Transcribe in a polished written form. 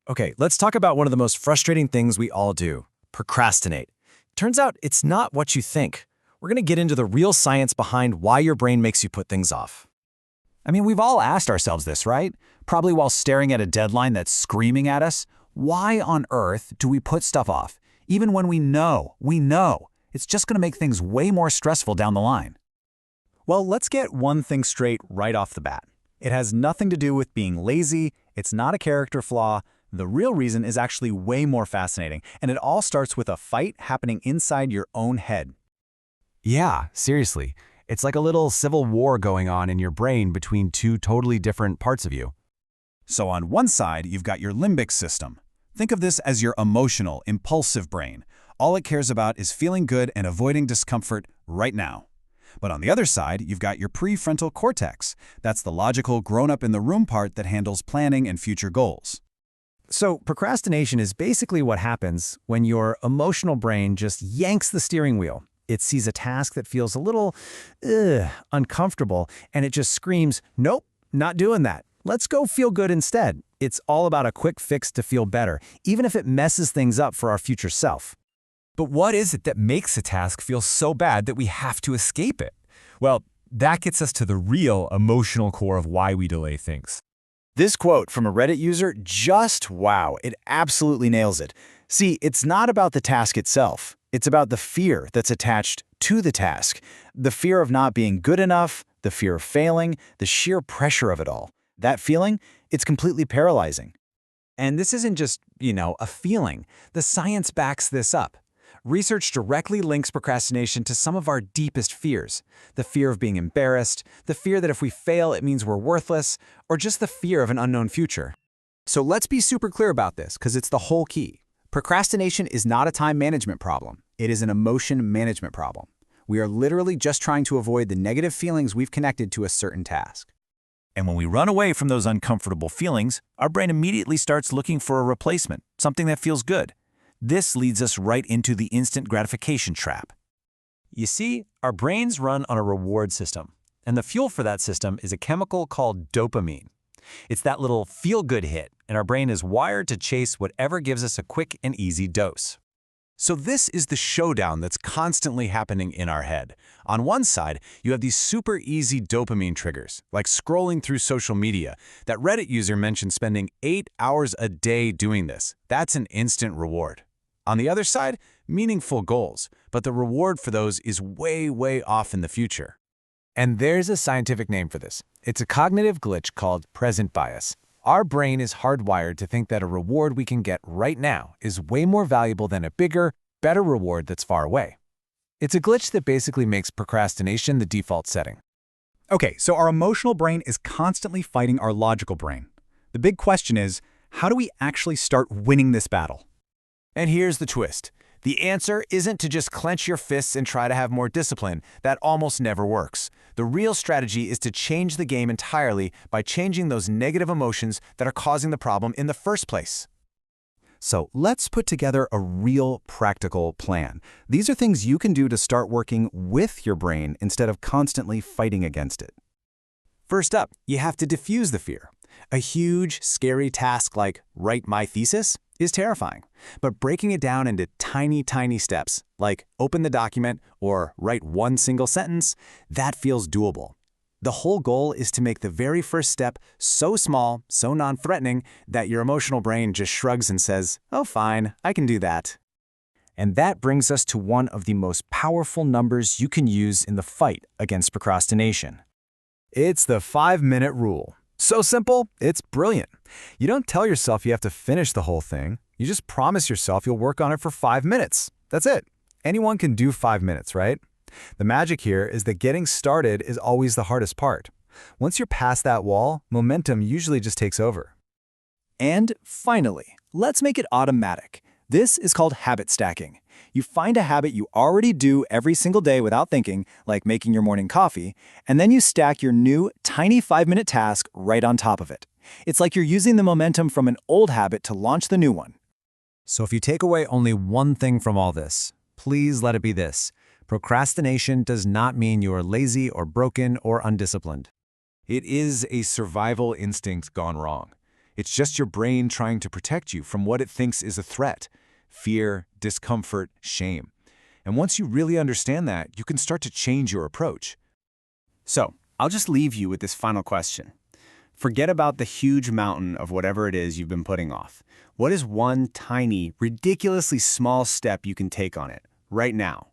Okay, let's talk about one of the most frustrating things we all do, procrastinate. Turns out it's not what you think. We're going to get into the real science behind why your brain makes you put things off. I mean, we've all asked ourselves this, right? Probably while staring at a deadline that's screaming at us. Why on earth do we put stuff off? Even when we know, it's just going to make things way more stressful down the line. Well, let's get one thing straight right off the bat. It has nothing to do with being lazy, it's not a character flaw. The real reason is actually way more fascinating, and it all starts with a fight happening inside your own head. Yeah, seriously. It's like a little civil war going on in your brain between two totally different parts of you. So on one side, you've got your limbic system. Think of this as your emotional, impulsive brain. All it cares about is feeling good and avoiding discomfort right now. But on the other side, you've got your prefrontal cortex. That's the logical, grown-up-in-the-room part that handles planning and future goals. So procrastination is basically what happens when your emotional brain just yanks the steering wheel. It sees a task that feels a little uncomfortable, and it just screams, nope, not doing that. Let's go feel good instead. It's all about a quick fix to feel better, even if it messes things up for our future self. But what is it that makes a task feel so bad that we have to escape it? Well, that gets us to the real emotional core of why we delay things. This quote from a Reddit user, just wow, it absolutely nails it. See, it's not about the task itself. It's about the fear that's attached to the task. The fear of not being good enough, the fear of failing, the sheer pressure of it all. That feeling, it's completely paralyzing. And this isn't just, a feeling. The science backs this up. Research directly links procrastination to some of our deepest fears. The fear of being embarrassed, the fear that if we fail, it means we're worthless, or just the fear of an unknown future. So let's be super clear about this, because it's the whole key. Procrastination is not a time management problem. It is an emotion management problem. We are literally just trying to avoid the negative feelings we've connected to a certain task. And when we run away from those uncomfortable feelings, our brain immediately starts looking for a replacement, something that feels good. This leads us right into the instant gratification trap. You see, our brains run on a reward system, and the fuel for that system is a chemical called dopamine. It's that little feel-good hit, and our brain is wired to chase whatever gives us a quick and easy dose. So this is the showdown that's constantly happening in our head. On one side, you have these super easy dopamine triggers, like scrolling through social media. That Reddit user mentioned spending 8 hours a day doing this. That's an instant reward. On the other side, meaningful goals, but the reward for those is way, way off in the future. And there's a scientific name for this. It's a cognitive glitch called present bias. Our brain is hardwired to think that a reward we can get right now is way more valuable than a bigger, better reward that's far away. It's a glitch that basically makes procrastination the default setting. Okay, so our emotional brain is constantly fighting our logical brain. The big question is, how do we actually start winning this battle? And here's the twist. The answer isn't to just clench your fists and try to have more discipline. That almost never works. The real strategy is to change the game entirely by changing those negative emotions that are causing the problem in the first place. So let's put together a real practical plan. These are things you can do to start working with your brain instead of constantly fighting against it. First up, you have to diffuse the fear. A huge, scary task like write my thesis is terrifying, but breaking it down into tiny, tiny steps, like open the document or write one single sentence, that feels doable. The whole goal is to make the very first step so small, so non-threatening, that your emotional brain just shrugs and says, oh, fine, I can do that. And that brings us to one of the most powerful numbers you can use in the fight against procrastination. It's the 5-minute rule. So simple, it's brilliant. You don't tell yourself you have to finish the whole thing. You just promise yourself you'll work on it for 5 minutes. That's it. Anyone can do 5 minutes, right? The magic here is that getting started is always the hardest part. Once you're past that wall, momentum usually just takes over. And finally, let's make it automatic. This is called habit stacking. You find a habit you already do every single day without thinking, like making your morning coffee, and then you stack your new, tiny 5-minute task right on top of it. It's like you're using the momentum from an old habit to launch the new one. So if you take away only one thing from all this, please let it be this. Procrastination does not mean you are lazy or broken or undisciplined. It is a survival instinct gone wrong. It's just your brain trying to protect you from what it thinks is a threat: fear, discomfort, shame. And once you really understand that, you can start to change your approach. So, I'll just leave you with this final question. Forget about the huge mountain of whatever it is you've been putting off. What is one tiny, ridiculously small step you can take on it, right now?